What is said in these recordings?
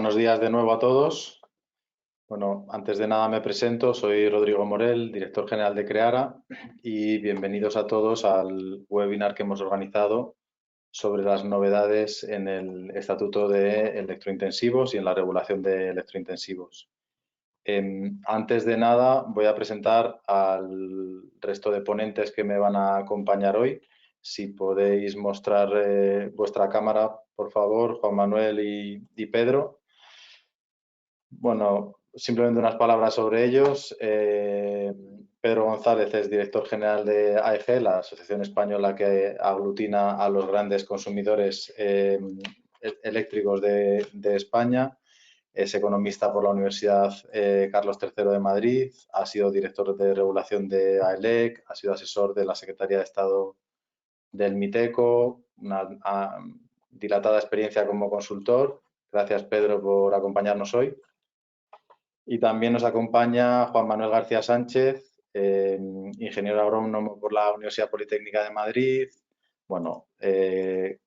Buenos días de nuevo a todos. Bueno, antes de nada me presento, soy Rodrigo Morel, director general de Creara, y bienvenidos a todos al webinar que hemos organizado sobre las novedades en el Estatuto de Electrointensivos y en la regulación de electrointensivos. Antes de nada voy a presentar al resto de ponentes que me van a acompañar hoy. Si podéis mostrar vuestra cámara, por favor, Juan Manuel y Pedro. Bueno, simplemente unas palabras sobre ellos. Pedro González es director general de AEG, la asociación española que aglutina a los grandes consumidores eléctricos de España. Es economista por la Universidad Carlos III de Madrid, ha sido director de regulación de AELEC, ha sido asesor de la Secretaría de Estado del MITECO, una dilatada experiencia como consultor. Gracias, Pedro, por acompañarnos hoy. Y también nos acompaña Juan Manuel García Sánchez, ingeniero agrónomo por la Universidad Politécnica de Madrid, bueno,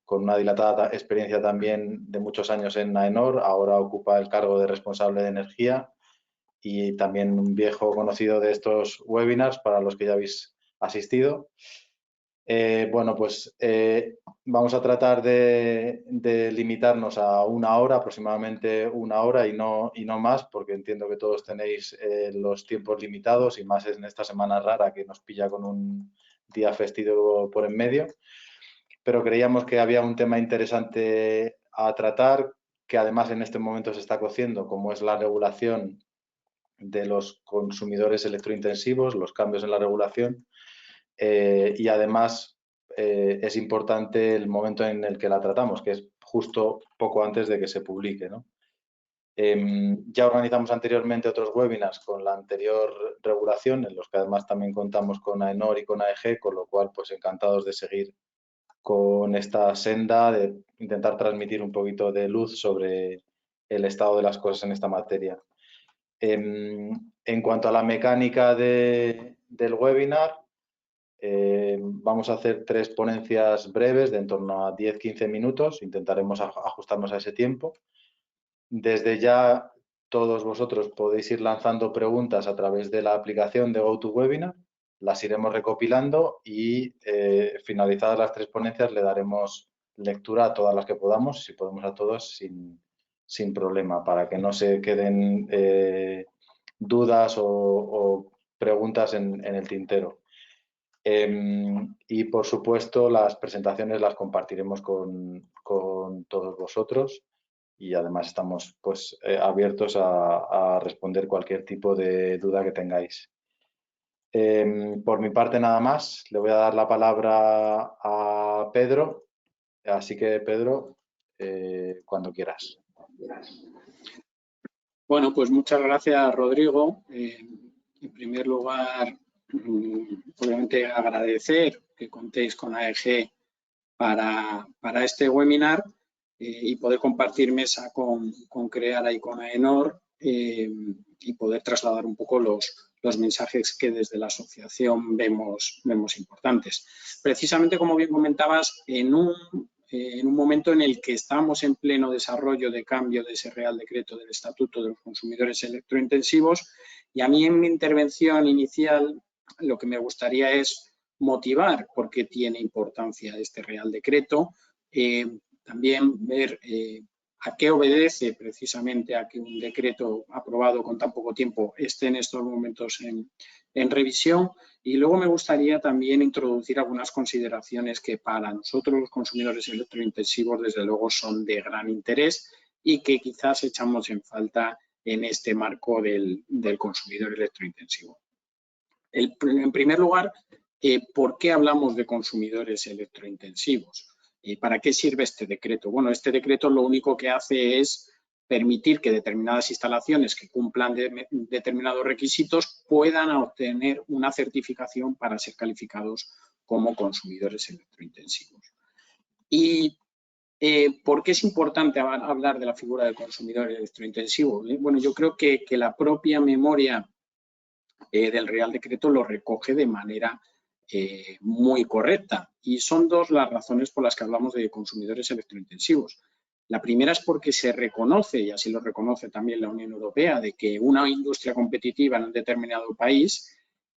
con una dilatada experiencia también de muchos años en AENOR, ahora ocupa el cargo de responsable de energía y también un viejo conocido de estos webinars para los que ya habéis asistido. Bueno, pues vamos a tratar de limitarnos a una hora, aproximadamente una hora y no más, porque entiendo que todos tenéis los tiempos limitados y más en esta semana rara que nos pilla con un día festivo por en medio. Pero creíamos que había un tema interesante a tratar, que además en este momento se está cociendo, como es la regulación de los consumidores electrointensivos, los cambios en la regulación. Y además es importante el momento en el que la tratamos, que es justo poco antes de que se publique, ¿no? Ya organizamos anteriormente otros webinars con la anterior regulación, en los que además también contamos con AENOR y con AEG, con lo cual pues encantados de seguir con esta senda, de intentar transmitir un poquito de luz sobre el estado de las cosas en esta materia. En cuanto a la mecánica del webinar, vamos a hacer 3 ponencias breves de en torno a 10-15 minutos. Intentaremos ajustarnos a ese tiempo. Desde ya, todos vosotros podéis ir lanzando preguntas a través de la aplicación de GoToWebinar. Las iremos recopilando y finalizadas las 3 ponencias le daremos lectura a todas las que podamos, si podemos a todos sin problema, para que no se queden dudas o preguntas en el tintero. Y por supuesto las presentaciones las compartiremos con todos vosotros y además estamos pues abiertos a responder cualquier tipo de duda que tengáis. Por mi parte nada más, le voy a dar la palabra a Pedro, así que Pedro, cuando quieras. Bueno, pues muchas gracias, Rodrigo. En primer lugar, obviamente agradecer que contéis con AEG para este webinar y poder compartir mesa con Creara y con AENOR y poder trasladar un poco los mensajes que desde la asociación vemos importantes. Precisamente, como bien comentabas, en un momento en el que estamos en pleno desarrollo de cambio de ese Real Decreto del Estatuto de los Consumidores Electrointensivos, y a mí en mi intervención inicial lo que me gustaría es motivar por qué tiene importancia este Real Decreto, también ver a qué obedece precisamente a que un decreto aprobado con tan poco tiempo esté en estos momentos en revisión, y luego me gustaría también introducir algunas consideraciones que para nosotros los consumidores electrointensivos desde luego son de gran interés y que quizás echamos en falta en este marco del consumidor electrointensivo. En primer lugar, ¿por qué hablamos de consumidores electrointensivos? ¿Para qué sirve este decreto? Bueno, este decreto lo único que hace es permitir que determinadas instalaciones que cumplan determinados requisitos puedan obtener una certificación para ser calificados como consumidores electrointensivos. ¿Y por qué es importante hablar de la figura del consumidor electrointensivo? Bueno, yo creo que la propia memoria del Real Decreto lo recoge de manera muy correcta, y son 2 las razones por las que hablamos de consumidores electrointensivos. La primera es porque se reconoce, y así lo reconoce también la Unión Europea, de que una industria competitiva en un determinado país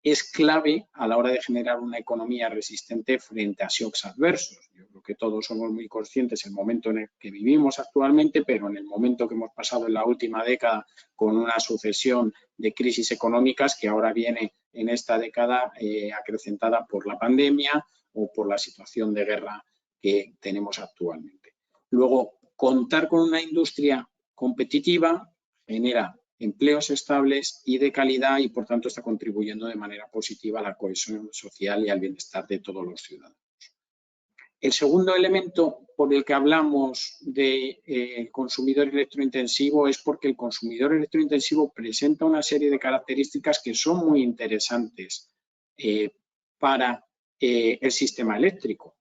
es clave a la hora de generar una economía resistente frente a shocks adversos. Yo creo que todos somos muy conscientes del momento en el que vivimos actualmente, pero en el momento que hemos pasado en la última década con una sucesión de crisis económicas que ahora viene en esta década acrecentada por la pandemia o por la situación de guerra que tenemos actualmente. Luego, contar con una industria competitiva genera empleos estables y de calidad y, por tanto, está contribuyendo de manera positiva a la cohesión social y al bienestar de todos los ciudadanos. El segundo elemento por el que hablamos del consumidor electrointensivo es porque el consumidor electrointensivo presenta una serie de características que son muy interesantes para el sistema eléctrico.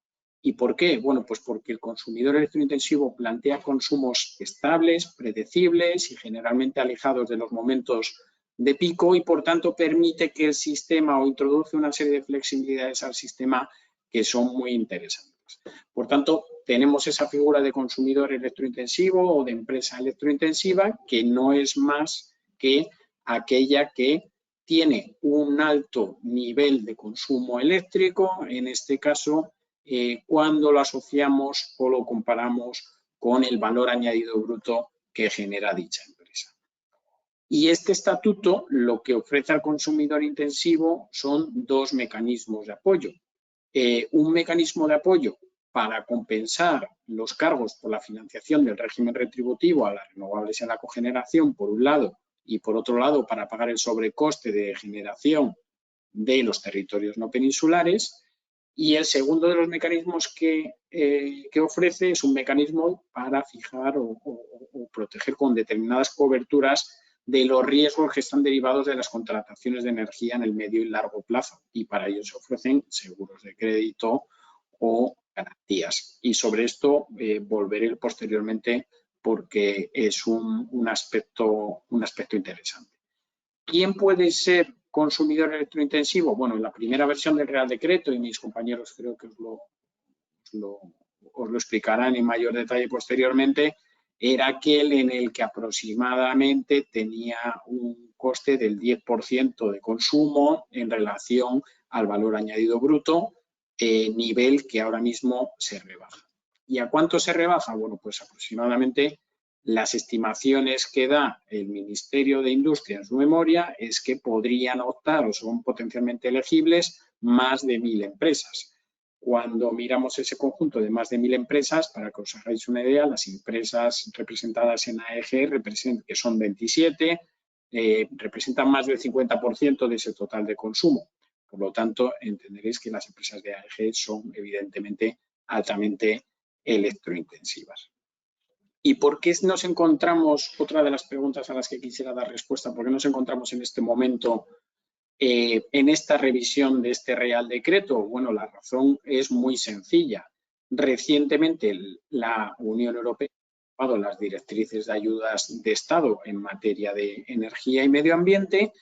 ¿Y por qué? Bueno, pues porque el consumidor electrointensivo plantea consumos estables, predecibles y generalmente alejados de los momentos de pico y, por tanto, permite que el sistema o introduce una serie de flexibilidades al sistema que son muy interesantes. Por tanto, tenemos esa figura de consumidor electrointensivo o de empresa electrointensiva que no es más que aquella que tiene un alto nivel de consumo eléctrico, en este caso, cuando lo asociamos o lo comparamos con el valor añadido bruto que genera dicha empresa. Y este estatuto lo que ofrece al consumidor intensivo son dos mecanismos de apoyo. Un mecanismo de apoyo para compensar los cargos por la financiación del régimen retributivo a las renovables y a la cogeneración, por un lado, y por otro lado, para pagar el sobrecoste de generación de los territorios no peninsulares. Y el segundo de los mecanismos que ofrece es un mecanismo para fijar o proteger con determinadas coberturas de los riesgos que están derivados de las contrataciones de energía en el medio y largo plazo. Y para ello se ofrecen seguros de crédito o garantías. Y sobre esto volveré posteriormente porque es un aspecto interesante. ¿Quién puede ser consumidor electrointensivo? Bueno, en la primera versión del Real Decreto, y mis compañeros creo que os lo explicarán en mayor detalle posteriormente, era aquel en el que aproximadamente tenía un coste del 10% de consumo en relación al valor añadido bruto, nivel que ahora mismo se rebaja. ¿Y a cuánto se rebaja? Bueno, pues aproximadamente las estimaciones que da el Ministerio de Industria en su memoria es que podrían optar o son potencialmente elegibles más de 1.000 empresas. Cuando miramos ese conjunto de más de 1.000 empresas, para que os hagáis una idea, las empresas representadas en AEG, que son 27, representan más del 50% de ese total de consumo. Por lo tanto, entenderéis que las empresas de AEG son evidentemente altamente electrointensivas. ¿Y por qué nos encontramos, otra de las preguntas a las que quisiera dar respuesta, por qué nos encontramos en este momento en esta revisión de este Real Decreto? Bueno, la razón es muy sencilla. Recientemente la Unión Europea ha aprobado las directrices de ayudas de Estado en materia de energía y medio ambiente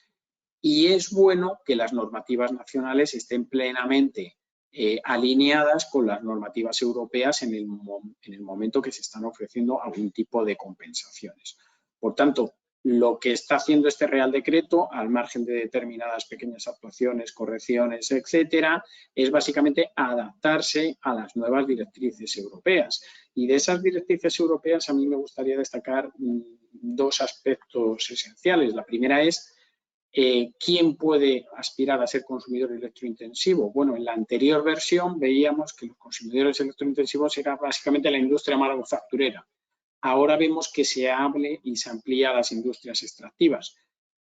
y es bueno que las normativas nacionales estén plenamente alineadas con las normativas europeas en el momento que se están ofreciendo algún tipo de compensaciones. Por tanto, lo que está haciendo este Real Decreto, al margen de determinadas pequeñas actuaciones, correcciones, etcétera, es básicamente adaptarse a las nuevas directrices europeas. Y de esas directrices europeas a mí me gustaría destacar dos aspectos esenciales. La primera es ¿quién puede aspirar a ser consumidor electrointensivo? Bueno, en la anterior versión veíamos que los consumidores electrointensivos era básicamente la industria manufacturera. Ahora vemos que se hable y se amplía a las industrias extractivas.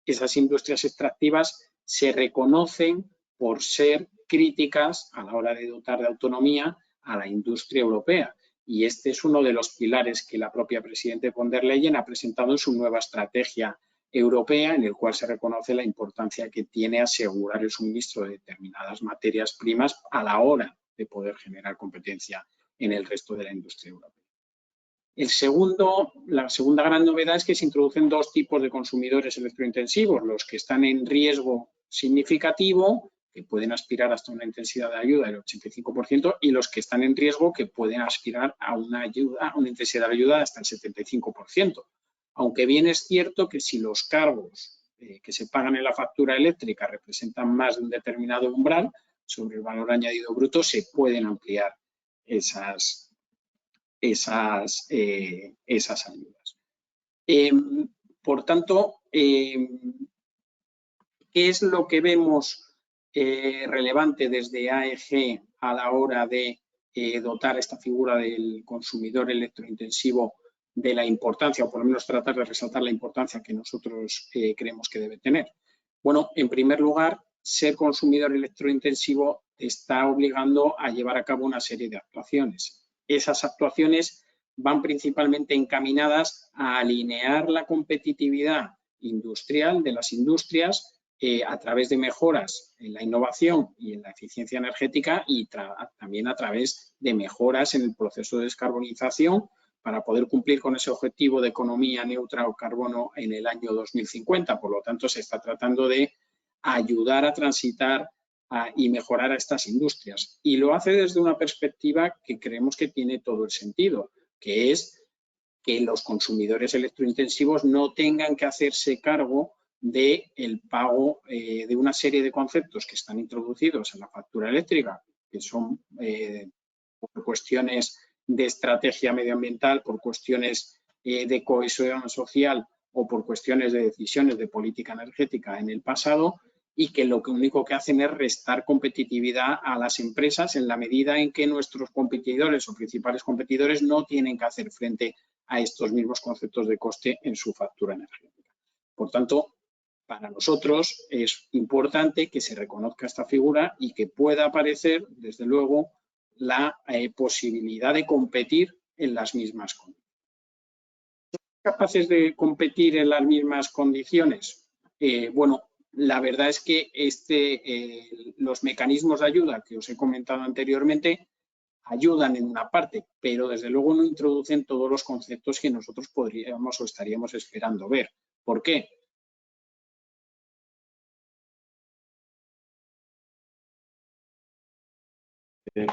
Esas industrias extractivas se reconocen por ser críticas a la hora de dotar de autonomía a la industria europea. Y este es uno de los pilares que la propia presidenta von der Leyen ha presentado en su nueva estrategia europea, en el cual se reconoce la importancia que tiene asegurar el suministro de determinadas materias primas a la hora de poder generar competencia en el resto de la industria europea. La segunda gran novedad es que se introducen dos tipos de consumidores electrointensivos, los que están en riesgo significativo que pueden aspirar hasta una intensidad de ayuda del 85%, y los que están en riesgo, que pueden aspirar a una intensidad de ayuda hasta el 75%. Aunque bien es cierto que si los cargos que se pagan en la factura eléctrica representan más de un determinado umbral sobre el valor añadido bruto, se pueden ampliar esas ayudas. Por tanto, ¿qué es lo que vemos relevante desde AEG a la hora de dotar esta figura del consumidor electrointensivo de la importancia, o por lo menos tratar de resaltar la importancia que nosotros creemos que debe tener? Bueno, en primer lugar, ser consumidor electrointensivo te está obligando a llevar a cabo una serie de actuaciones. Esas actuaciones van principalmente encaminadas a alinear la competitividad industrial de las industrias a través de mejoras en la innovación y en la eficiencia energética, y también a través de mejoras en el proceso de descarbonización para poder cumplir con ese objetivo de economía neutra o carbono en el año 2050. Por lo tanto, se está tratando de ayudar a transitar y mejorar a estas industrias. Y lo hace desde una perspectiva que creemos que tiene todo el sentido, que es que los consumidores electrointensivos no tengan que hacerse cargo del pago de una serie de conceptos que están introducidos en la factura eléctrica, que son por cuestiones de estrategia medioambiental, por cuestiones de cohesión social o por cuestiones de decisiones de política energética en el pasado, y que lo único que hacen es restar competitividad a las empresas en la medida en que nuestros competidores o principales competidores no tienen que hacer frente a estos mismos conceptos de coste en su factura energética. Por tanto, para nosotros es importante que se reconozca esta figura y que pueda aparecer, desde luego, la posibilidad de competir en las mismas condiciones. ¿Somos capaces de competir en las mismas condiciones? Bueno, la verdad es que los mecanismos de ayuda que os he comentado anteriormente ayudan en una parte, pero desde luego no introducen todos los conceptos que nosotros podríamos o estaríamos esperando ver. ¿Por qué?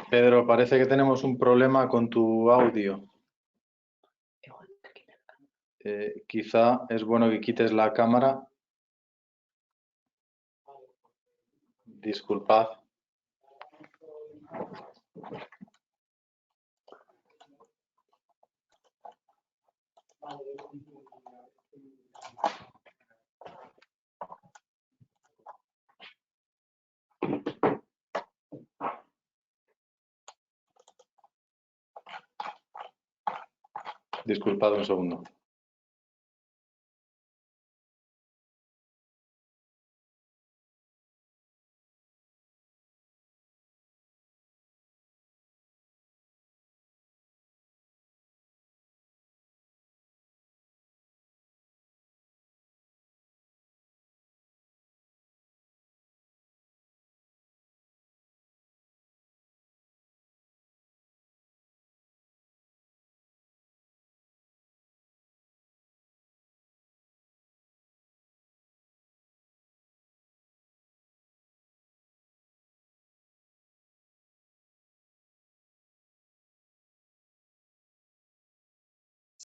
Pedro, parece que tenemos un problema con tu audio. Quizá es bueno que quites la cámara. Disculpad. Disculpad un segundo.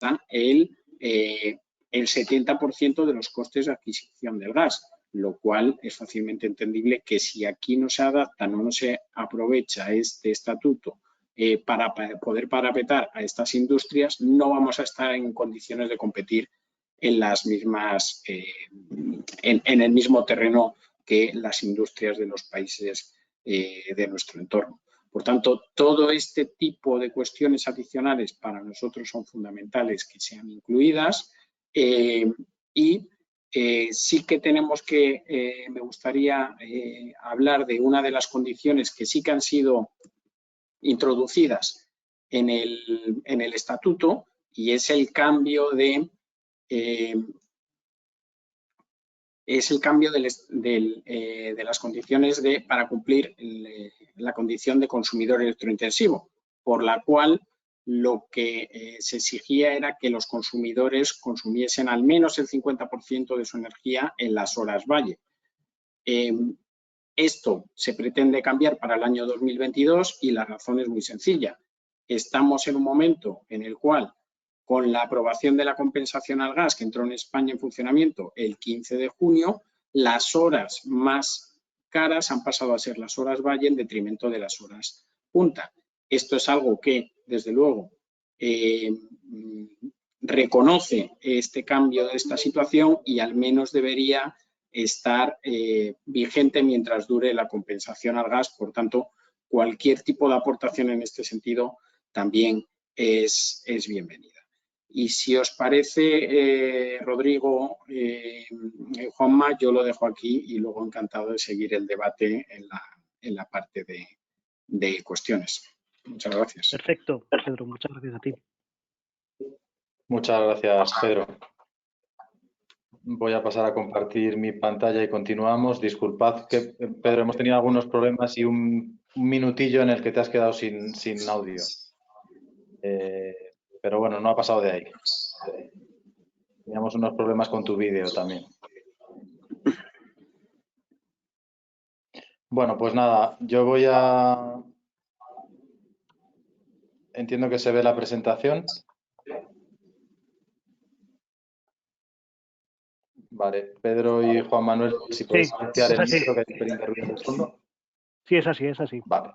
Está el 70% de los costes de adquisición del gas, lo cual es fácilmente entendible que si aquí no se adapta, no se aprovecha este estatuto para poder parapetar a estas industrias, no vamos a estar en condiciones de competir en las mismas, en el mismo terreno que las industrias de los países de nuestro entorno. Por tanto, todo este tipo de cuestiones adicionales para nosotros son fundamentales que sean incluidas, y sí que tenemos que, me gustaría hablar de una de las condiciones que sí que han sido introducidas en el estatuto, y es el cambio de las condiciones para cumplir la condición de consumidor electrointensivo, por la cual lo que se exigía era que los consumidores consumiesen al menos el 50% de su energía en las horas valle. Esto se pretende cambiar para el año 2022 y la razón es muy sencilla. Estamos en un momento en el cual, con la aprobación de la compensación al gas que entró en España en funcionamiento el 15 de junio, las horas más caras han pasado a ser las horas valle en detrimento de las horas punta. Esto es algo que, desde luego, reconoce este cambio de esta situación y al menos debería estar vigente mientras dure la compensación al gas. Por tanto, cualquier tipo de aportación en este sentido también es bienvenida. Y si os parece, Rodrigo, Juanma, yo lo dejo aquí y luego encantado de seguir el debate en la parte de cuestiones. Muchas gracias. Perfecto, Pedro, muchas gracias a ti. Muchas gracias, Pedro. Voy a pasar a compartir mi pantalla y continuamos. Disculpad que, Pedro, hemos tenido algunos problemas y un minutillo en el que te has quedado sin audio. Pero bueno, no ha pasado de ahí. Teníamos unos problemas con tu vídeo también. Bueno, pues nada, yo voy a... Entiendo que se ve la presentación. Vale, Pedro y Juan Manuel, si podéis silenciar el micro, que hay un pelín de ruido de fondo. Sí, es así, es así. Vale.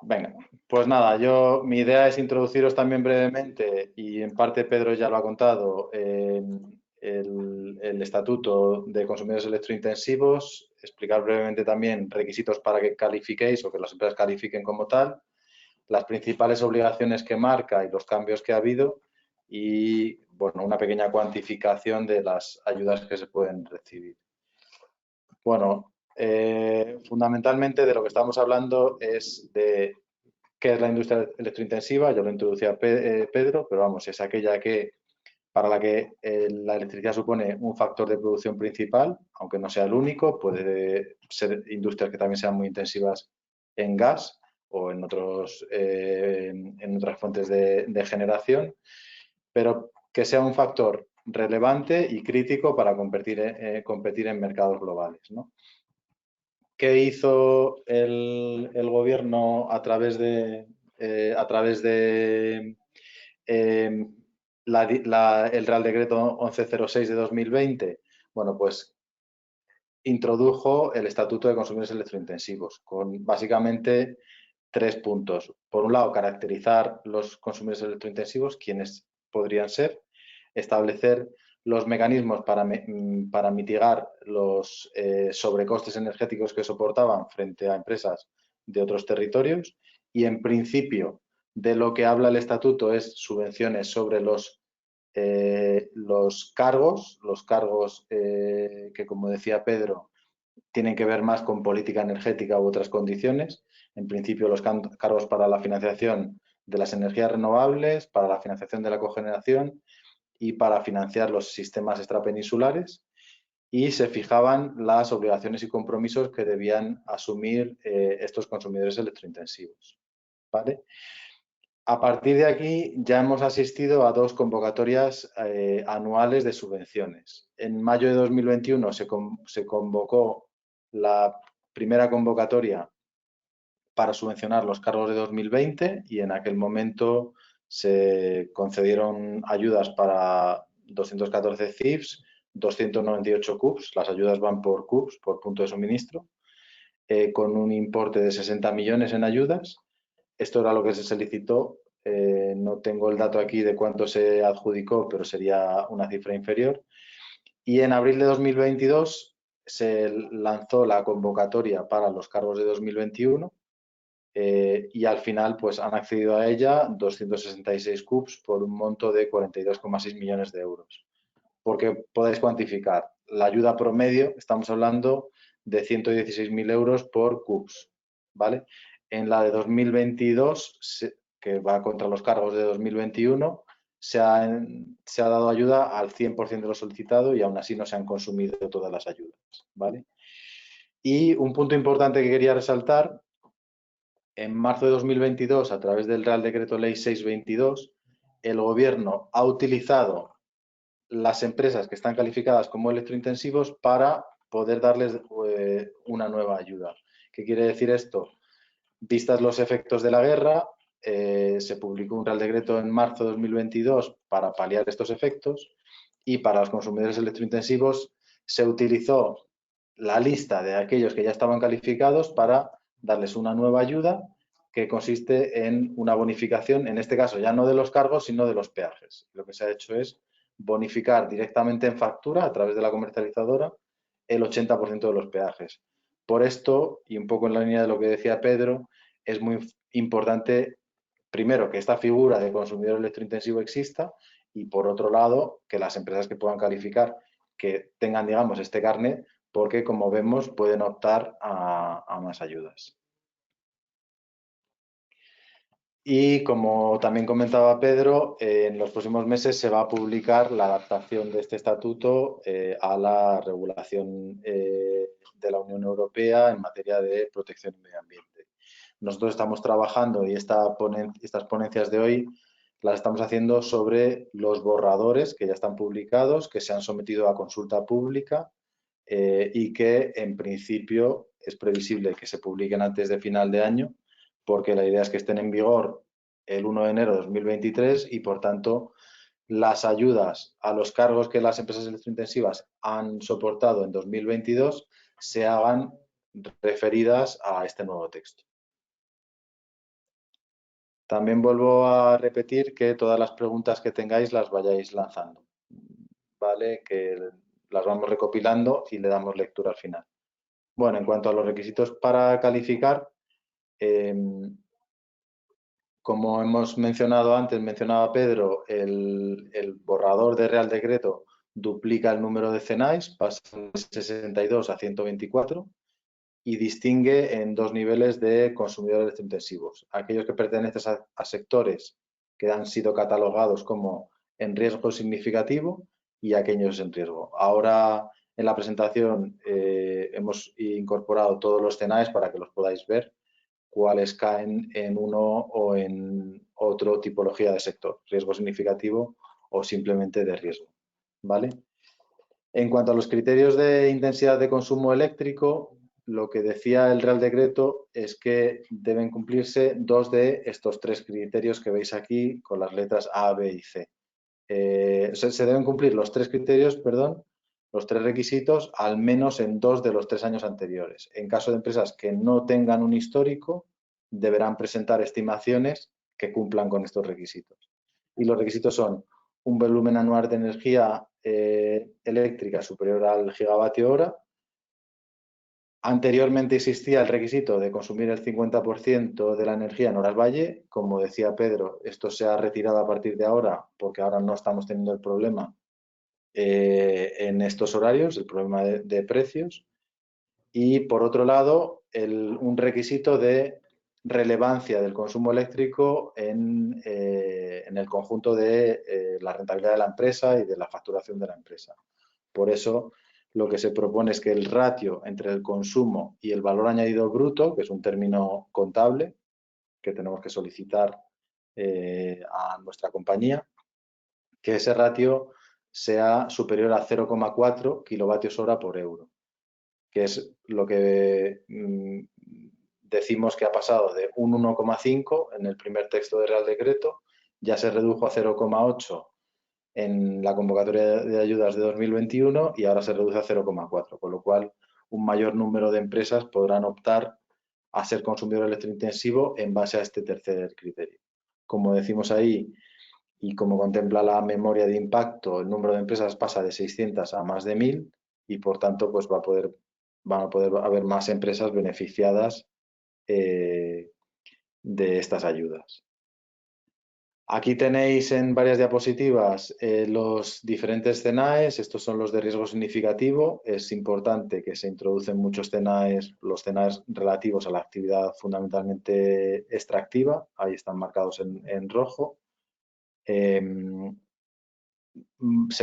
Venga, pues nada, mi idea es introduciros también brevemente, y en parte Pedro ya lo ha contado, el Estatuto de Consumidores Electrointensivos, explicar brevemente también requisitos para que califiquéis o que las empresas califiquen como tal, las principales obligaciones que marca y los cambios que ha habido y, bueno, una pequeña cuantificación de las ayudas que se pueden recibir. Bueno, fundamentalmente de lo que estamos hablando es de qué es la industria electrointensiva. Yo lo introducía Pedro, pero vamos, es aquella para la que la electricidad supone un factor de producción principal, aunque no sea el único. Puede ser industrias que también sean muy intensivas en gas o en otras fuentes de generación, pero que sea un factor relevante y crítico para competir en mercados globales, ¿no? ¿Qué hizo el gobierno a través de el Real Decreto 1106 de 2020? Bueno, pues introdujo el Estatuto de Consumidores Electrointensivos con básicamente 3 puntos. Por un lado, caracterizar los consumidores electrointensivos, quiénes podrían ser, establecer los mecanismos para mitigar los sobrecostes energéticos que soportaban frente a empresas de otros territorios y, en principio, de lo que habla el estatuto es subvenciones sobre los cargos que, como decía Pedro, tienen que ver más con política energética u otras condiciones. En principio, los cargos para la financiación de las energías renovables, para la financiación de la cogeneración y para financiar los sistemas extrapeninsulares, y se fijaban las obligaciones y compromisos que debían asumir estos consumidores electrointensivos, ¿vale? A partir de aquí ya hemos asistido a 2 convocatorias anuales de subvenciones. En mayo de 2021 se convocó la primera convocatoria para subvencionar los cargos de 2020 y en aquel momento se concedieron ayudas para 214 CIFs, 298 CUPs, las ayudas van por CUPs, por punto de suministro, con un importe de 60 millones en ayudas. Esto era lo que se solicitó. No tengo el dato aquí de cuánto se adjudicó, pero sería una cifra inferior. Y en abril de 2022 se lanzó la convocatoria para los cargos de 2021 y al final pues han accedido a ella 266 CUPs por un monto de 42,6 millones de euros. Porque podéis cuantificar, la ayuda promedio, estamos hablando de 116.000 euros por CUPs, ¿vale? En la de 2022, que va contra los cargos de 2021, se ha dado ayuda al 100% de lo solicitado y aún así no se han consumido todas las ayudas, ¿vale? Y un punto importante que quería resaltar, en marzo de 2022, a través del Real Decreto Ley 622, el Gobierno ha utilizado las empresas que están calificadas como electrointensivos para poder darles una nueva ayuda. ¿Qué quiere decir esto? Vistas los efectos de la guerra, se publicó un Real Decreto en marzo de 2022 para paliar estos efectos y para los consumidores electrointensivos se utilizó la lista de aquellos que ya estaban calificados para darles una nueva ayuda que consiste en una bonificación, en este caso ya no de los cargos, sino de los peajes. Lo que se ha hecho es bonificar directamente en factura, a través de la comercializadora, el 80% de los peajes. Por esto, y un poco en la línea de lo que decía Pedro, es muy importante, primero, que esta figura de consumidor electrointensivo exista y, por otro lado, que las empresas que puedan calificar, que tengan, digamos, este carnet, porque, como vemos, pueden optar a más ayudas. Y, como también comentaba Pedro, en los próximos meses se va a publicar la adaptación de este estatuto a la regulación de la Unión Europea en materia de protección y medio ambiente. Nosotros estamos trabajando y estas ponencias de hoy las estamos haciendo sobre los borradores que ya están publicados, que se han sometido a consulta pública y que en principio es previsible que se publiquen antes de final de año, porque la idea es que estén en vigor el 1 de enero de 2023 y, por tanto, las ayudas a los cargos que las empresas electrointensivas han soportado en 2022 se hagan referidas a este nuevo texto. También vuelvo a repetir que todas las preguntas que tengáis las vayáis lanzando, ¿vale? Que las vamos recopilando y le damos lectura al final. Bueno, en cuanto a los requisitos para calificar, como hemos mencionado antes, mencionaba Pedro, el borrador de Real Decreto duplica el número de CENAIs, pasa de 62 a 124 y distingue en dos niveles de consumidores electrointensivos. Aquellos que pertenecen a sectores que han sido catalogados como en riesgo significativo y aquellos en riesgo. Ahora, en la presentación hemos incorporado todos los CENAIs para que los podáis ver, cuáles caen en uno o en otro tipología de sector, riesgo significativo o simplemente de riesgo, ¿vale? En cuanto a los criterios de intensidad de consumo eléctrico, lo que decía el Real Decreto es que deben cumplirse dos de estos tres criterios que veis aquí con las letras A, B y C. Se deben cumplir los tres criterios, perdón, los tres requisitos, al menos en 2 de los 3 años anteriores. En caso de empresas que no tengan un histórico, deberán presentar estimaciones que cumplan con estos requisitos. Y los requisitos son un volumen anual de energía eléctrica superior al gigavatio hora. Anteriormente existía el requisito de consumir el 50% de la energía en horas valle. Como decía Pedro, esto se ha retirado a partir de ahora porque ahora no estamos teniendo el problema en estos horarios, el problema de precios. Y, por otro lado, un requisito de relevancia del consumo eléctrico en el conjunto de la rentabilidad de la empresa y de la facturación de la empresa. Por eso, lo que se propone es que el ratio entre el consumo y el valor añadido bruto, que es un término contable que tenemos que solicitar a nuestra compañía, que ese ratio sea superior a 0,4 kilovatios hora por euro, que es lo que decimos que ha pasado de un 1,5 en el primer texto de Real Decreto, ya se redujo a 0,8 en la convocatoria de ayudas de 2021 y ahora se reduce a 0,4, con lo cual un mayor número de empresas podrán optar a ser consumidor electrointensivo en base a este tercer criterio. Como decimos ahí y como contempla la memoria de impacto, el número de empresas pasa de 600 a más de 1000 y, por tanto, pues van a poder haber más empresas beneficiadas de estas ayudas. Aquí tenéis en varias diapositivas los diferentes CENAES. Estos son los de riesgo significativo. Es importante que se introducen muchos CENAES, los CENAES relativos a la actividad fundamentalmente extractiva. Ahí están marcados en rojo. Se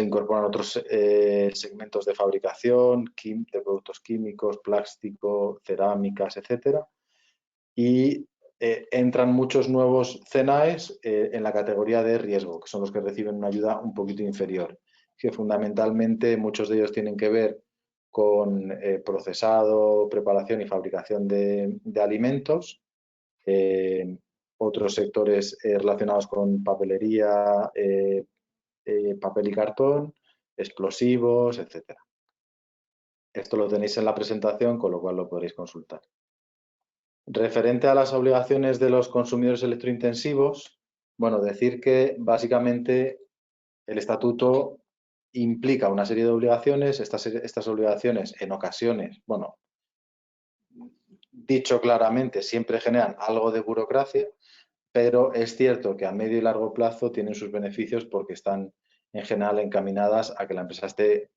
incorporan otros segmentos de fabricación, de productos químicos, plástico, cerámicas, etcétera. Y entran muchos nuevos CENAES en la categoría de riesgo, que son los que reciben una ayuda un poquito inferior, que fundamentalmente muchos de ellos tienen que ver con procesado, preparación y fabricación de alimentos. Otros sectores relacionados con papelería, papel y cartón, explosivos, etc. Esto lo tenéis en la presentación, con lo cual lo podréis consultar. Referente a las obligaciones de los consumidores electrointensivos, bueno, decir que básicamente el estatuto implica una serie de obligaciones. Estas obligaciones en ocasiones, bueno, dicho claramente, siempre generan algo de burocracia, pero es cierto que a medio y largo plazo tienen sus beneficios porque están en general encaminadas a que la empresa esté,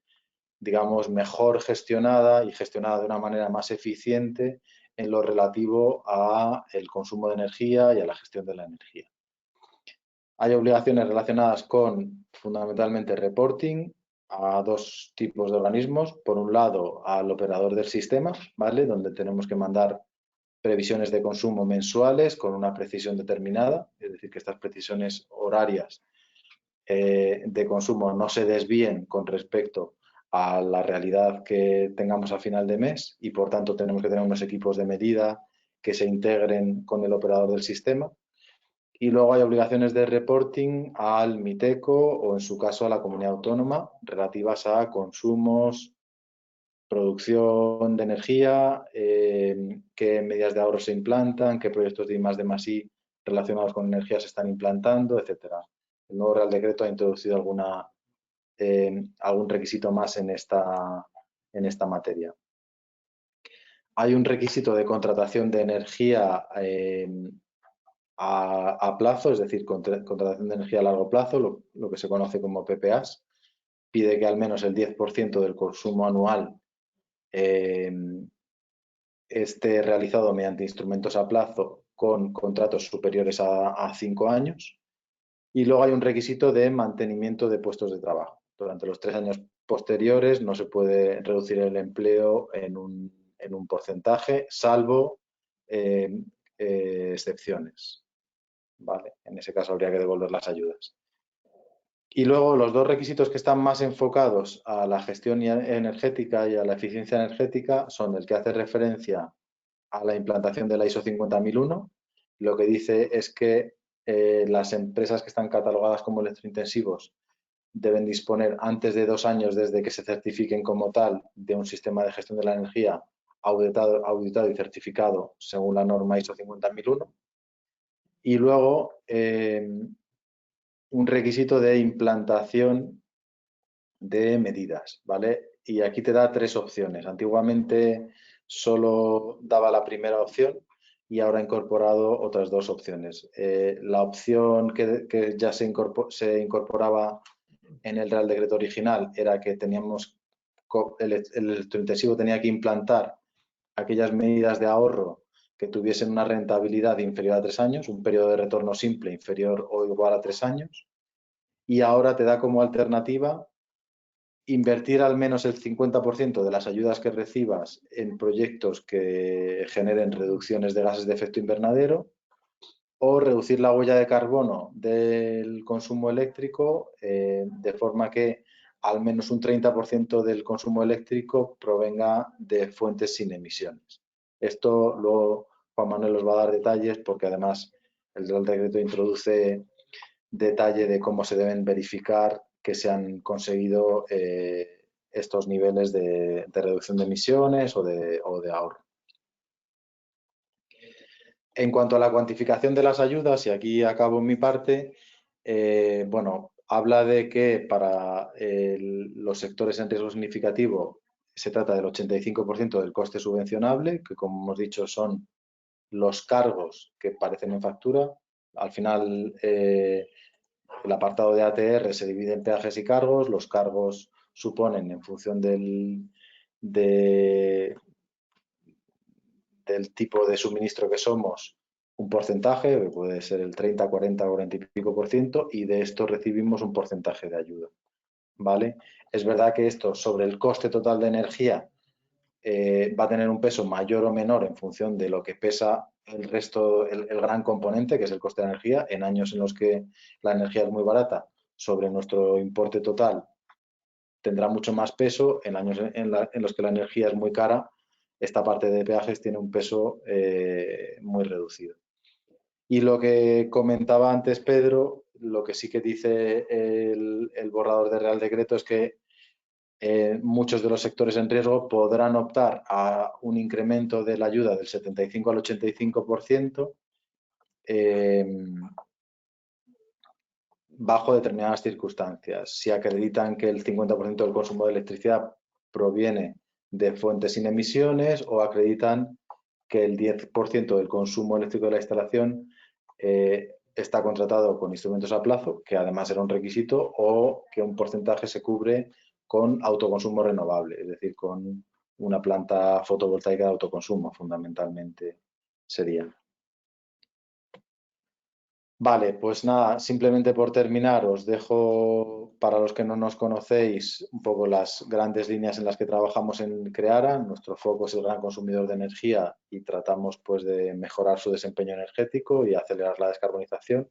digamos, mejor gestionada y gestionada de una manera más eficiente en lo relativo a el consumo de energía y a la gestión de la energía. Hay obligaciones relacionadas con fundamentalmente reporting a dos tipos de organismos. Por un lado, al operador del sistema, ¿vale? Donde tenemos que mandar previsiones de consumo mensuales con una precisión determinada, es decir, que estas precisiones horarias de consumo no se desvíen con respecto a la realidad que tengamos a final de mes y, por tanto, tenemos que tener unos equipos de medida que se integren con el operador del sistema. Y luego hay obligaciones de reporting al MITECO o, en su caso, a la comunidad autónoma relativas a consumos, producción de energía, qué medidas de ahorro se implantan, qué proyectos de I+D+I relacionados con energía se están implantando, etcétera. El nuevo Real Decreto ha introducido algún requisito más en esta materia. Hay un requisito de contratación de energía a plazo, es decir, contratación de energía a largo plazo, lo que se conoce como PPAs. Pide que al menos el 10% del consumo anual esté realizado mediante instrumentos a plazo con contratos superiores a 5 años. Y luego hay un requisito de mantenimiento de puestos de trabajo. Durante los 3 años posteriores no se puede reducir el empleo en un porcentaje, salvo excepciones. ¿Vale? En ese caso habría que devolver las ayudas. Y luego los dos requisitos que están más enfocados a la gestión energética y a la eficiencia energética son el que hace referencia a la implantación de la ISO 50001. Lo que dice es que las empresas que están catalogadas como electrointensivos deben disponer antes de 2 años desde que se certifiquen como tal de un sistema de gestión de la energía auditado y certificado según la norma ISO 50001. Y luego un requisito de implantación de medidas, ¿vale? Y aquí te da 3 opciones. Antiguamente solo daba la primera opción y ahora ha incorporado otras 2 opciones. La opción que ya se incorporaba en el Real Decreto original era que el electrointensivo tenía que implantar aquellas medidas de ahorro que tuviesen una rentabilidad inferior a 3 años, un periodo de retorno simple inferior o igual a 3 años. Y ahora te da como alternativa invertir al menos el 50% de las ayudas que recibas en proyectos que generen reducciones de gases de efecto invernadero o reducir la huella de carbono del consumo eléctrico de forma que al menos un 30% del consumo eléctrico provenga de fuentes sin emisiones. Esto luego Juan Manuel os va a dar detalles porque además el Real Decreto introduce detalle de cómo se deben verificar que se han conseguido estos niveles de reducción de emisiones o de ahorro. En cuanto a la cuantificación de las ayudas, y aquí acabo mi parte, bueno, habla de que para los sectores en riesgo significativo se trata del 85% del coste subvencionable, que como hemos dicho son los cargos que aparecen en factura. Al final, el apartado de ATR se divide en peajes y cargos. Los cargos suponen, en función del tipo de suministro que somos, un porcentaje, que puede ser el 30, 40, 40 y pico por ciento, y de esto recibimos un porcentaje de ayuda. ¿Vale? Es verdad que esto sobre el coste total de energía va a tener un peso mayor o menor en función de lo que pesa el resto, el gran componente, que es el coste de energía. En años en los que la energía es muy barata, sobre nuestro importe total tendrá mucho más peso en años en los que la energía es muy cara. Esta parte de peajes tiene un peso muy reducido. Y lo que comentaba antes Pedro, lo que sí que dice el borrador de Real Decreto es que muchos de los sectores en riesgo podrán optar a un incremento de la ayuda del 75 al 85% bajo determinadas circunstancias. Si acreditan que el 50% del consumo de electricidad proviene de fuentes sin emisiones o acreditan que el 10% del consumo eléctrico de la instalación está contratado con instrumentos a plazo, que además era un requisito, o que un porcentaje se cubre con autoconsumo renovable, es decir, con una planta fotovoltaica de autoconsumo, fundamentalmente sería. Vale, pues nada, simplemente por terminar, os dejo, para los que no nos conocéis, un poco las grandes líneas en las que trabajamos en Creara. Nuestro foco es el gran consumidor de energía y tratamos pues de mejorar su desempeño energético y acelerar la descarbonización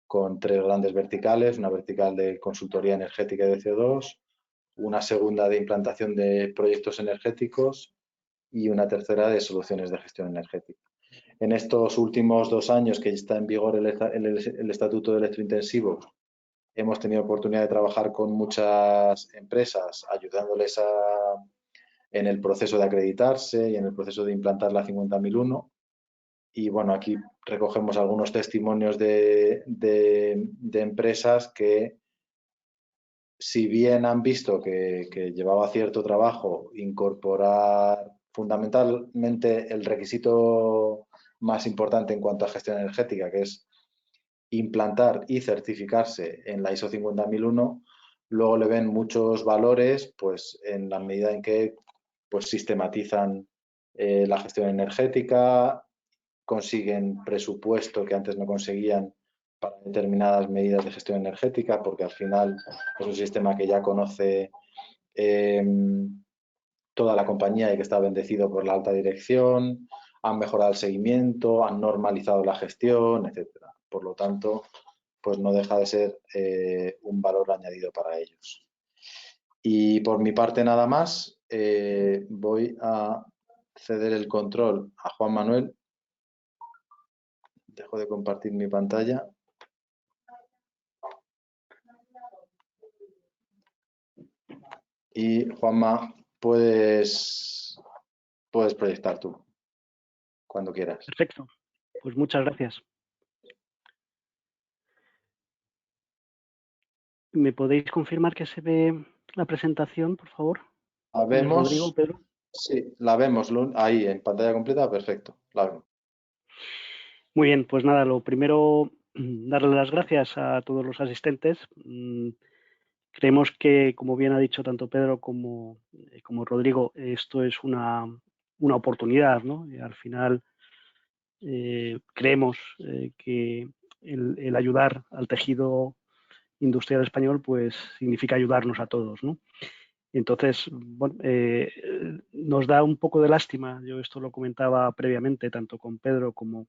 con 3 grandes verticales: una vertical de consultoría energética y de CO2, una segunda de implantación de proyectos energéticos y una tercera de soluciones de gestión energética. En estos últimos 2 años que está en vigor el Estatuto de Electrointensivos, hemos tenido oportunidad de trabajar con muchas empresas, ayudándoles en el proceso de acreditarse y en el proceso de implantar la 50.001. Y bueno, aquí recogemos algunos testimonios de empresas que, si bien han visto que llevaba cierto trabajo incorporar fundamentalmente el requisito más importante en cuanto a gestión energética, que es implantar y certificarse en la ISO 50001, luego le ven muchos valores, pues en la medida en que pues sistematizan la gestión energética, consiguen presupuesto que antes no conseguían para determinadas medidas de gestión energética, porque al final es un sistema que ya conoce toda la compañía y que está bendecido por la alta dirección, han mejorado el seguimiento, han normalizado la gestión, etcétera. Por lo tanto, pues no deja de ser un valor añadido para ellos. Y por mi parte nada más, voy a ceder el control a Juan Manuel. Dejo de compartir mi pantalla. Y Juanma, puedes proyectar tú, cuando quieras. Perfecto. Pues muchas gracias. ¿Me podéis confirmar que se ve la presentación, por favor? La vemos. Rodrigo, Pedro. Sí, la vemos ahí en pantalla completa, perfecto. La vemos. Muy bien, pues nada, lo primero, darle las gracias a todos los asistentes. Creemos que, como bien ha dicho tanto Pedro como Rodrigo, esto es una oportunidad, ¿no? Y al final creemos que el ayudar al tejido industrial español pues significa ayudarnos a todos, ¿no? Entonces, bueno, nos da un poco de lástima, yo esto lo comentaba previamente tanto con Pedro como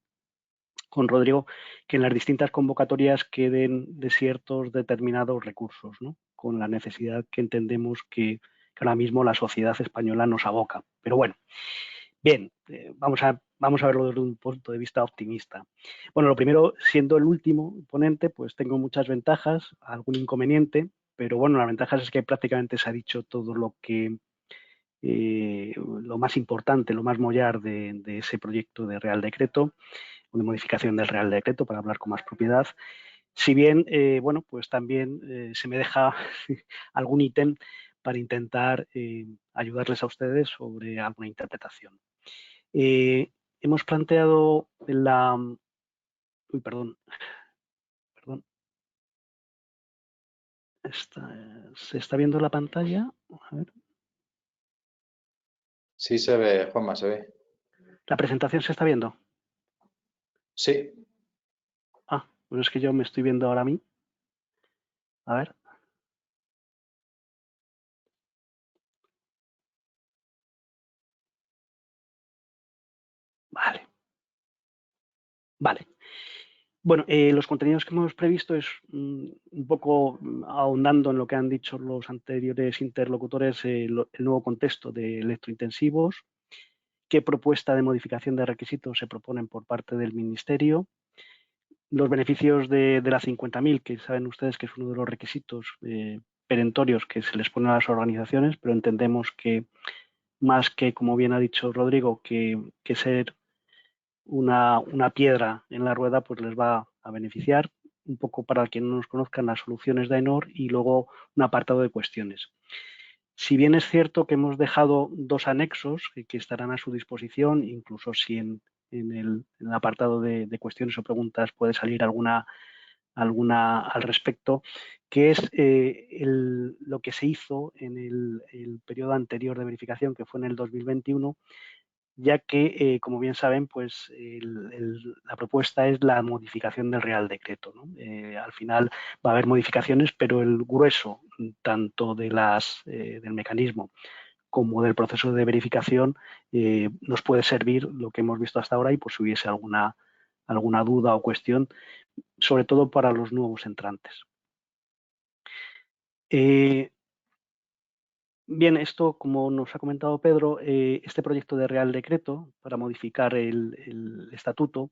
con Rodrigo, que en las distintas convocatorias queden desiertos determinados recursos, ¿no? Con la necesidad que entendemos que ahora mismo la sociedad española nos aboca. Pero bueno, bien, vamos a verlo desde un punto de vista optimista. Bueno, lo primero, siendo el último ponente, pues tengo muchas ventajas, algún inconveniente, pero bueno, las ventajas es que prácticamente se ha dicho todo lo que lo más importante, lo más mollar de ese proyecto de Real Decreto, o de modificación del Real Decreto, para hablar con más propiedad. Si bien, bueno, pues también se me deja algún ítem para intentar ayudarles a ustedes sobre alguna interpretación. Hemos planteado la... Uy, perdón. ¿Se está viendo la pantalla? A ver. Sí se ve, Juanma, se ve. ¿La presentación se está viendo? Sí. Ah, pues es que yo me estoy viendo ahora a mí. A ver. Vale. Bueno, los contenidos que hemos previsto es un poco ahondando en lo que han dicho los anteriores interlocutores, el nuevo contexto de electrointensivos, qué propuesta de modificación de requisitos se proponen por parte del Ministerio, los beneficios de la 50.000, que saben ustedes que es uno de los requisitos perentorios que se les ponen a las organizaciones, pero entendemos que más que, como bien ha dicho Rodrigo, que ser una piedra en la rueda, pues les va a beneficiar. Un poco para quienes no nos conozcan, las soluciones de AENOR y luego un apartado de cuestiones. Si bien es cierto que hemos dejado 2 anexos que estarán a su disposición, incluso si en el apartado de cuestiones o preguntas puede salir alguna al respecto, que es lo que se hizo en el periodo anterior de verificación, que fue en el 2021, ya que, como bien saben, pues la propuesta es la modificación del Real Decreto, ¿no? Al final va a haber modificaciones, pero el grueso tanto del mecanismo como del proceso de verificación nos puede servir lo que hemos visto hasta ahora y pues si hubiese alguna duda o cuestión, sobre todo para los nuevos entrantes. Bien, esto, como nos ha comentado Pedro, este proyecto de Real Decreto para modificar el estatuto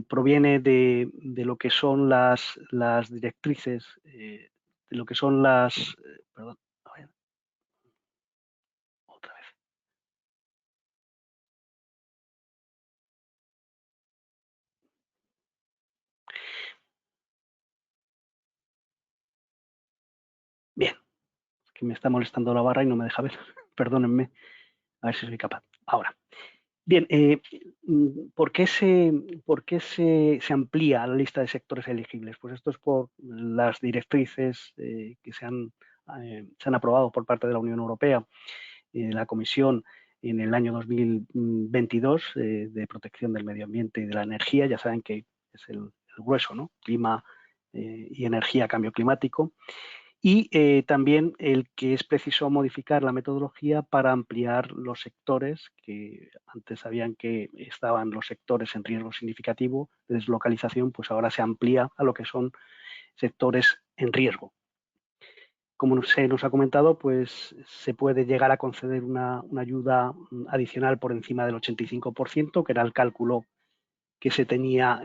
proviene de lo que son las directrices, de lo que son las... perdón, a ver, otra vez. Bien, es que me está molestando la barra y no me deja ver. Perdónenme, a ver si soy capaz. Ahora. Bien, ¿por qué se amplía la lista de sectores elegibles? Pues esto es por las directrices que se han aprobado por parte de la Unión Europea, la Comisión en el año 2022 de protección del medio ambiente y de la energía. Ya saben que es el grueso, ¿no? Clima y energía, cambio climático. Y también el que es preciso modificar la metodología para ampliar los sectores, que antes sabían que estaban los sectores en riesgo significativo de deslocalización, pues ahora se amplía a lo que son sectores en riesgo. Como se nos ha comentado, pues se puede llegar a conceder una ayuda adicional por encima del 85%, que era el cálculo que se tenía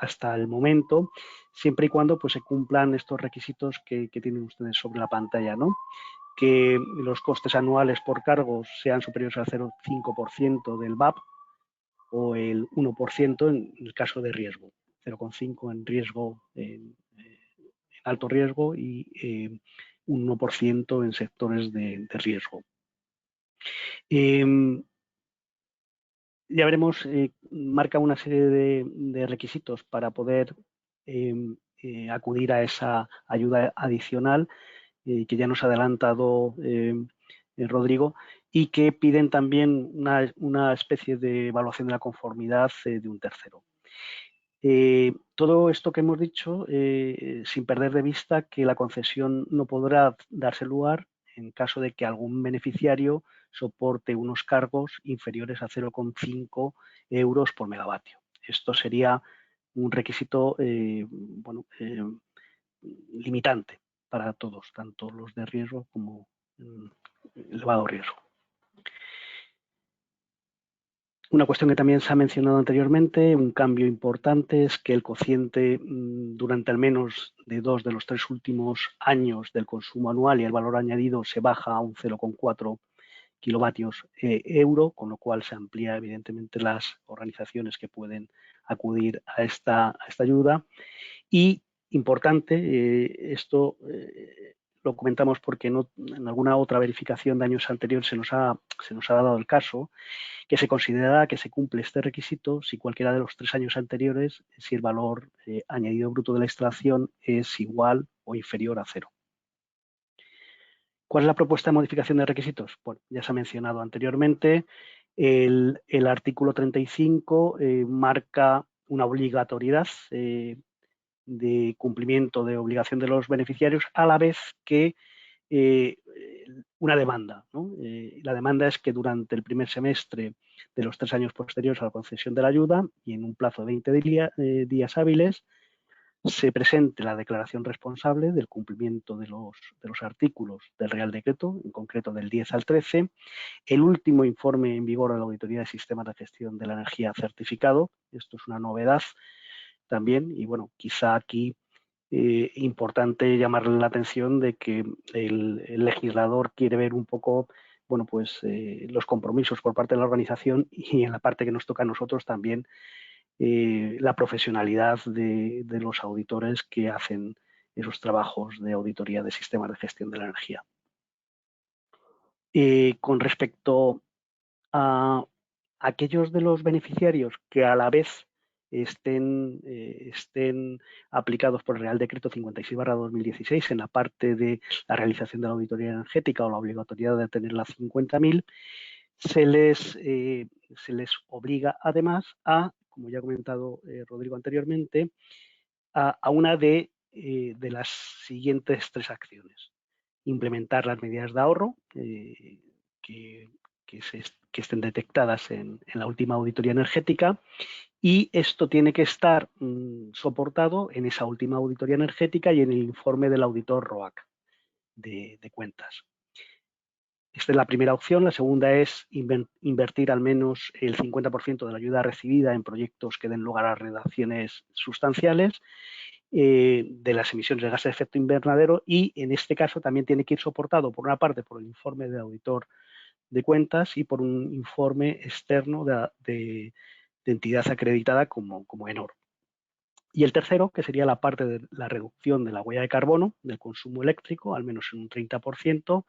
hasta el momento, siempre y cuando pues, se cumplan estos requisitos que tienen ustedes sobre la pantalla, ¿no? Que los costes anuales por cargos sean superiores al 0,5% del VAP o el 1% en el caso de riesgo, 0,5% en riesgo, en alto riesgo y un 1% en sectores de riesgo. Ya veremos, marca una serie de requisitos para poder acudir a esa ayuda adicional que ya nos ha adelantado Rodrigo y que piden también una especie de evaluación de la conformidad de un tercero. Todo esto que hemos dicho, sin perder de vista que la concesión no podrá darse lugar en caso de que algún beneficiario soporte unos cargos inferiores a 0,5 euros por megavatio. Esto sería un requisito limitante para todos, tanto los de riesgo como elevado riesgo. Una cuestión que también se ha mencionado anteriormente, un cambio importante, es que el cociente durante al menos de 2 de los 3 últimos años del consumo anual y el valor añadido se baja a un 0,4 kilovatios euro, con lo cual se amplía evidentemente las organizaciones que pueden acudir a esta ayuda. Y importante, esto lo comentamos porque en alguna otra verificación de años anteriores se nos ha dado el caso que se considera que se cumple este requisito si cualquiera de los 3 años anteriores, si el valor añadido bruto de la extracción es igual o inferior a 0. ¿Cuál es la propuesta de modificación de requisitos? Bueno, ya se ha mencionado anteriormente. El artículo 35 marca una obligatoriedad de cumplimiento de obligación de los beneficiarios, a la vez que una demanda, ¿no? La demanda es que durante el primer semestre de los 3 años posteriores a la concesión de la ayuda y en un plazo de 20 días hábiles se presente la declaración responsable del cumplimiento de los artículos del Real Decreto, en concreto del 10 al 13, el último informe en vigor de la Auditoría de Sistemas de Gestión de la Energía certificado. Esto es una novedad también y, bueno, quizá aquí importante llamarle la atención de que el legislador quiere ver un poco, bueno, pues los compromisos por parte de la organización y en la parte que nos toca a nosotros también la profesionalidad de los auditores que hacen esos trabajos de auditoría de sistemas de gestión de la energía. Con respecto a aquellos de los beneficiarios que a la vez estén aplicados por el Real Decreto 56/2016 en la parte de la realización de la auditoría energética o la obligatoriedad de tener las 50.000, se les obliga además a, como ya ha comentado Rodrigo anteriormente, a una de las siguientes 3 acciones. Implementar las medidas de ahorro que estén detectadas en la última auditoría energética, y esto tiene que estar soportado en esa última auditoría energética y en el informe del auditor ROAC de cuentas. Esta es la primera opción. La segunda es invertir al menos el 50% de la ayuda recibida en proyectos que den lugar a reducciones sustanciales de las emisiones de gases de efecto invernadero, y en este caso también tiene que ir soportado por una parte por el informe del auditor de cuentas y por un informe externo de entidad acreditada como ENOR. Y el tercero, que sería la parte de la reducción de la huella de carbono del consumo eléctrico, al menos en un 30%,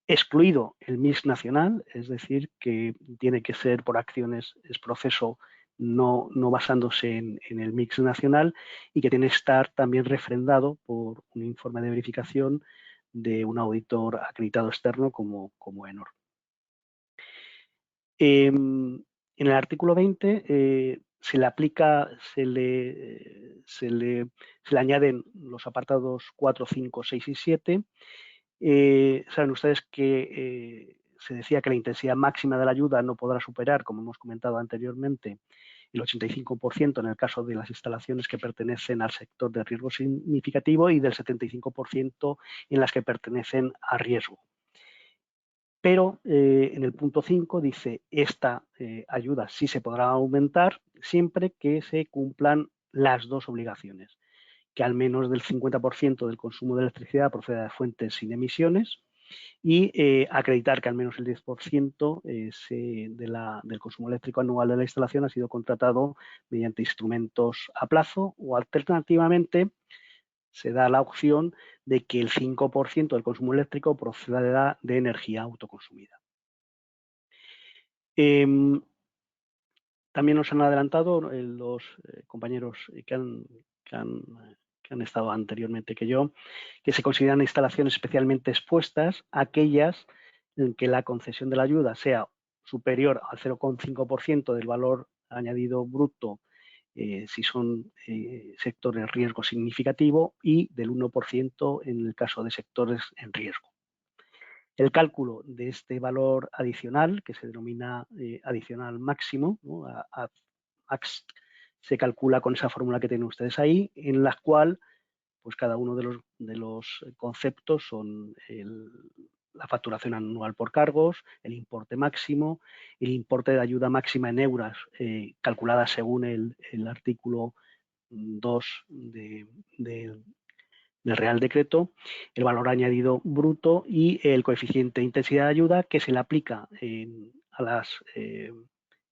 excluido el mix nacional, es decir, que tiene que ser por acciones, es proceso no basándose en el mix nacional, y que tiene que estar también refrendado por un informe de verificación de un auditor acreditado externo como ENOR. En el artículo 20 se le añaden los apartados 4, 5, 6 y 7. Saben ustedes que se decía que la intensidad máxima de la ayuda no podrá superar, como hemos comentado anteriormente, el 85% en el caso de las instalaciones que pertenecen al sector de riesgo significativo y del 75% en las que pertenecen a riesgo. Pero en el punto 5 dice, esta ayuda sí se podrá aumentar siempre que se cumplan las dos obligaciones: que al menos del 50% del consumo de electricidad proceda de fuentes sin emisiones, y acreditar que al menos el 10% del consumo eléctrico anual de la instalación ha sido contratado mediante instrumentos a plazo, o alternativamente se da la opción de que el 5% del consumo eléctrico proceda de energía autoconsumida. También nos han adelantado los compañeros que han estado anteriormente que yo, que se consideran instalaciones especialmente expuestas aquellas en que la concesión de la ayuda sea superior al 0,5% del valor añadido bruto si son sectores de riesgo significativo, y del 1% en el caso de sectores en riesgo. El cálculo de este valor adicional, que se denomina adicional máximo, ¿no? Max, se calcula con esa fórmula que tienen ustedes ahí, en la cual pues cada uno de los conceptos son la facturación anual por cargos, el importe máximo, el importe de ayuda máxima en euros calculada según el artículo 2 del Real Decreto, el valor añadido bruto y el coeficiente de intensidad de ayuda que se le aplica a las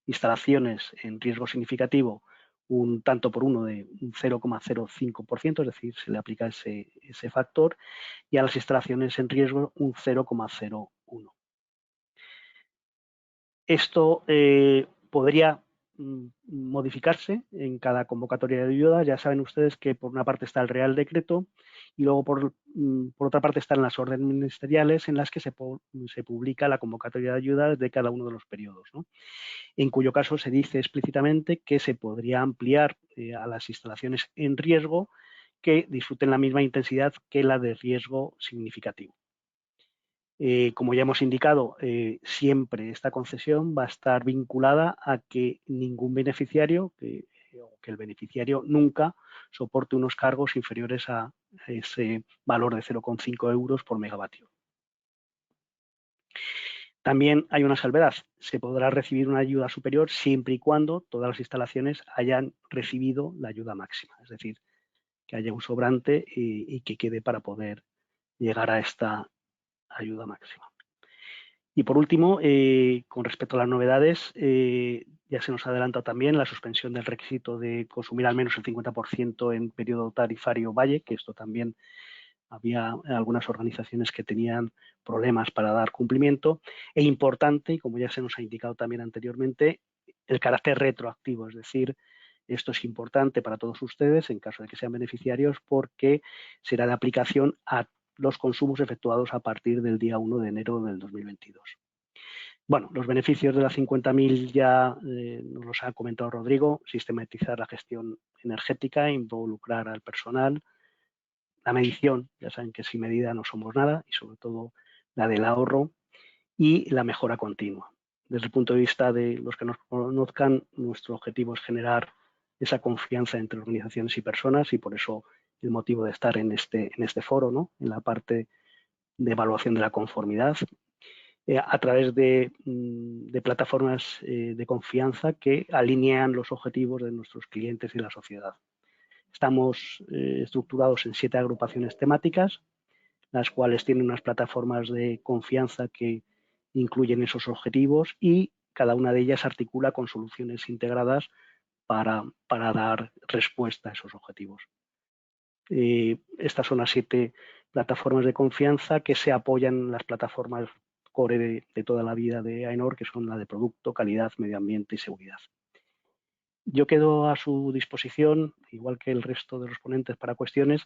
instalaciones en riesgo significativo un tanto por uno de un 0,05%, es decir, se le aplica ese factor, y a las instalaciones en riesgo un 0,01. Esto podría modificarse en cada convocatoria de ayuda. Ya saben ustedes que por una parte está el Real Decreto y luego por otra parte están las órdenes ministeriales en las que se publica la convocatoria de ayuda de cada uno de los periodos, ¿no? En cuyo caso se dice explícitamente que se podría ampliar a las instalaciones en riesgo que disfruten la misma intensidad que la de riesgo significativo. Como ya hemos indicado, siempre esta concesión va a estar vinculada a que ningún beneficiario, que el beneficiario nunca soporte unos cargos inferiores a ese valor de 0,5 euros por megavatio. También hay una salvedad, se podrá recibir una ayuda superior siempre y cuando todas las instalaciones hayan recibido la ayuda máxima, es decir, que haya un sobrante y que quede para poder llegar a esta ayuda máxima. Y por último, con respecto a las novedades, ya se nos ha adelantado también la suspensión del requisito de consumir al menos el 50% en periodo tarifario valle, que esto también había algunas organizaciones que tenían problemas para dar cumplimiento. E importante, y como ya se nos ha indicado también anteriormente, el carácter retroactivo, es decir, esto es importante para todos ustedes en caso de que sean beneficiarios porque será de aplicación a los consumos efectuados a partir del día 1 de enero del 2022. Bueno, los beneficios de las 50.000 ya nos los ha comentado Rodrigo, sistematizar la gestión energética, involucrar al personal, la medición, ya saben que sin medida no somos nada, y sobre todo la del ahorro y la mejora continua. Desde el punto de vista de los que nos conozcan, nuestro objetivo es generar esa confianza entre organizaciones y personas y por eso el motivo de estar en este foro, ¿no? En la parte de evaluación de la conformidad, a través de plataformas de confianza que alinean los objetivos de nuestros clientes y la sociedad. Estamos estructurados en 7 agrupaciones temáticas, las cuales tienen unas plataformas de confianza que incluyen esos objetivos y cada una de ellas articula con soluciones integradas para dar respuesta a esos objetivos. Estas son las 7 plataformas de confianza que se apoyan en las plataformas core de toda la vida de AENOR, que son la de producto, calidad, medio ambiente y seguridad. Yo quedo a su disposición, igual que el resto de los ponentes, para cuestiones.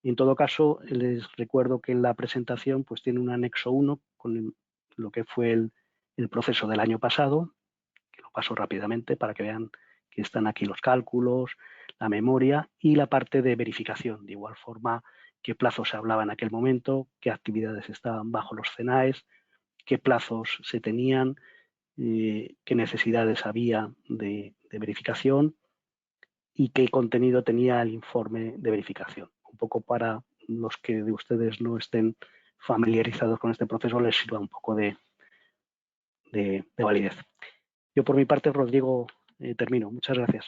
En todo caso, les recuerdo que en la presentación pues, tiene un anexo 1 con lo que fue el proceso del año pasado, que lo paso rápidamente para que vean que están aquí los cálculos, la memoria y la parte de verificación, de igual forma qué plazos se hablaba en aquel momento, qué actividades estaban bajo los CENAES, qué plazos se tenían, qué necesidades había de verificación y qué contenido tenía el informe de verificación. Un poco para los que de ustedes no estén familiarizados con este proceso les sirva un poco de validez. Yo por mi parte, Rodrigo, termino. Muchas gracias.